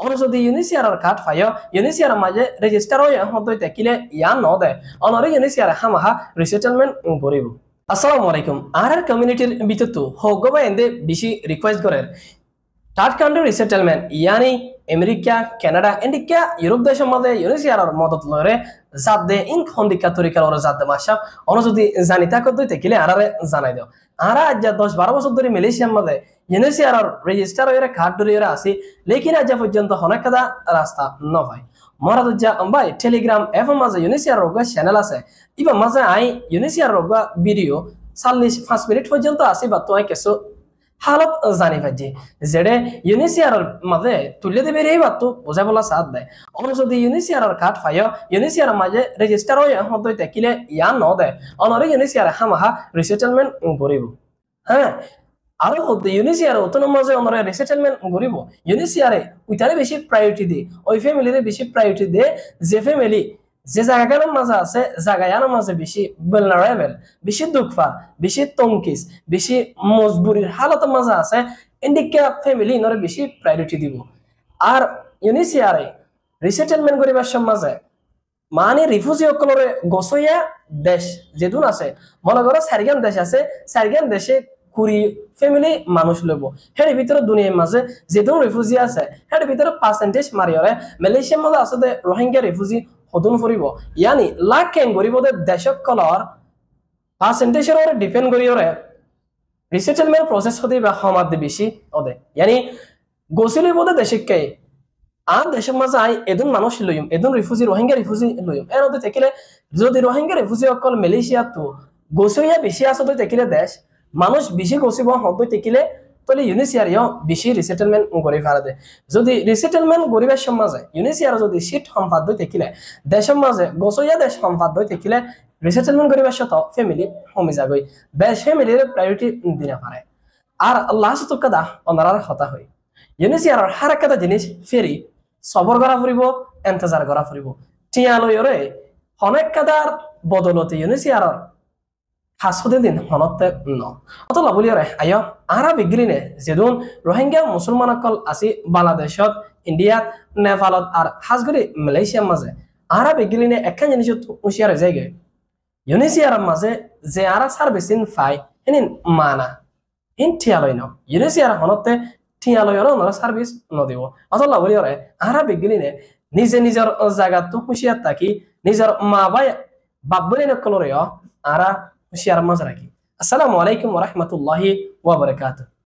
ono যদি UNHCR card ফাইও UNHCR মাঝে register হয়ে হদই তেকিলে ইয়া ন দে অনরে UNHCR হামাহা রিসেটেলমেন্ট করিব আসসালামু আলাইকুম আর কমিউনিটির ভিতরতো হগবা এন্ডে বেশি রিকোয়েস্ট করে থার্ড কান্ট্রি রিসেটেলমেন্ট ইয়ানি আমেরিকা কানাডা ইন্ডিকা ইউরোপ দেশের মধ্যে UNHCR মদত লরে জাদে ইন খন্দিকা তরিকার ওরা জাদে মাসা অন যদি জানি তাকে দই তেকিলে আরারে জানাই দাও আরা আজ 10-12 বছর ধরে মালয়েশিয়ার মধ্যে UNHCR রেজিস্টার হয়ে কার্ড ধরে আসি লেকিন আজ পর্যন্ত অনেক কাদা রাস্তা ন হয় মরাদুজ্জা ভাই টেলিগ্রাম এফ মাঝে UNHCR রোগা চ্যানেল আছে ইবা মাঝে আই UNHCR রোগা ভিডিও 45 মিনিট পর্যন্ত আসি বা তো কিছু হালত জানি পাইছি যেটা UNHCR মাঝে তুলে দেবে রে বা তো বোঝা বলা সাথ দেয় অন যদি UNHCR কার্ড ফাইও UNHCR মাঝে রেজিস্টার হয়ে হদই তেকিলে ইয়া ন দেয় অনরে UNHCR হামাহা রিসেটেলমেন্ট করিব হ্যাঁ আরো UNHCR অতনো মাঝে অনরে রিসেটেলমেন্ট করিব UNHCR উইটারে বেশি প্রায়োরিটি দি ওই ফ্যামিলিরে বেশি প্রায়োরিটি দে যে ফ্যামিলি যে জায়গার মাঝে আছে জায়গার মাঝে বেশি ভুলনারেবল বেশি দুঃখা বেশি তংকিস বেশি মজবুরির হালতের মাঝে আছে ইন্ডিকা ফ্যামিলি ইনরে বেশি প্রায়োরিটি দিব আর UNHCR রিসেটেলমেন্ট করিবার সমাজে মানে রিফিউজি সকলরে গছইয়া দেশ যেদুন আছে মনে করো সারিগান দেশ আছে সারিগান দেশে কুড়ি ফ্যামিলি মানুষ লব হের ভিতরে দুনিয়ার মাঝে যেদুন রিফিউজি আছে হের ভিতরে পার্সেন্টেজ মারিয়রে মালয়েশিয়ার মধ্যে আছে রোহিঙ্গা রিফিউজি হদুন ফুরিব ইয়ানি লাখ কেন গরিব দেশক কলর পার্সেন্টেজের ওপরে ডিপেন্ড করিয়রে রিসেটেলমেন্ট প্রসেস হতে বা সমাদ বেশি ওদে ইয়ানি গছিলি বোধে দেশকে আর দেশের মাঝে আই এদুন মানুষ লইম এদুন রিফিউজি রোহিঙ্গা রিফিউজি লইম এর ওদে তেকিলে যদি রোহিঙ্গা রিফিউজি অকল মালয়েশিয়া তো গছইয়া বেশি আছে তো তেকিলে দেশ মানুষ বেশি গছিব হদই তেকিলে তাহলে UNHCR বেশি রিসেটেলমেন্ট করে ফেলা দেয় যদি রিসেটেলমেন্ট গরিবের সমাজে UNHCR যদি সিট সম্পাদ হয়ে থাকিলে দেশের মাঝে গছইয়া দেশ সম্পাদ হয়ে থাকিলে রিসেটেলমেন্ট গরিবের সাথে ফ্যামিলি কমে যাবে বেশ ফ্যামিলির প্রায়োরিটি দিনে পারে আর লাস্ট তো কাদা অনারার হতা হয় UNHCR হার একটা জিনিস ফেরি সবর করা ফুরিব এন্তজার করা ফুরিব টিয়ালয়রে অনেক কাদার বদলতে UNHCR হাসপদে দিন হনতে ন অত লাবলিয়রে আয় আরা বিগ্রিনে যেদুন রোহিঙ্গা মুসলমান অকল আসি বাংলাদেশত ইন্ডিয়াত নেপালত আর হাজগরি মালয়েশিয়ার মাঝে আরা বিগ্রিনে একখান জিনিস হুঁশিয়ার হয়ে যায় UNHCR মাঝে যে আরা সার্ভিসিন ফাই হিনিন মানা হিন ঠিয়ালয় ন UNHCR হনতে ঠিয়ালয়র ওনারা সার্ভিস নদিব অত লাবলিয়রে আরা বিগ্রিনে নিজে নিজের জায়গাত হুঁশিয়ার থাকি নিজের মা বাই বাব্বরি নকলরে আরা হুঁশিয়ার মাঝে রাখি আসসালামু আলাইকুম ওয়া রাহমাতুল্লাহি ওয়া বারাকাতুহু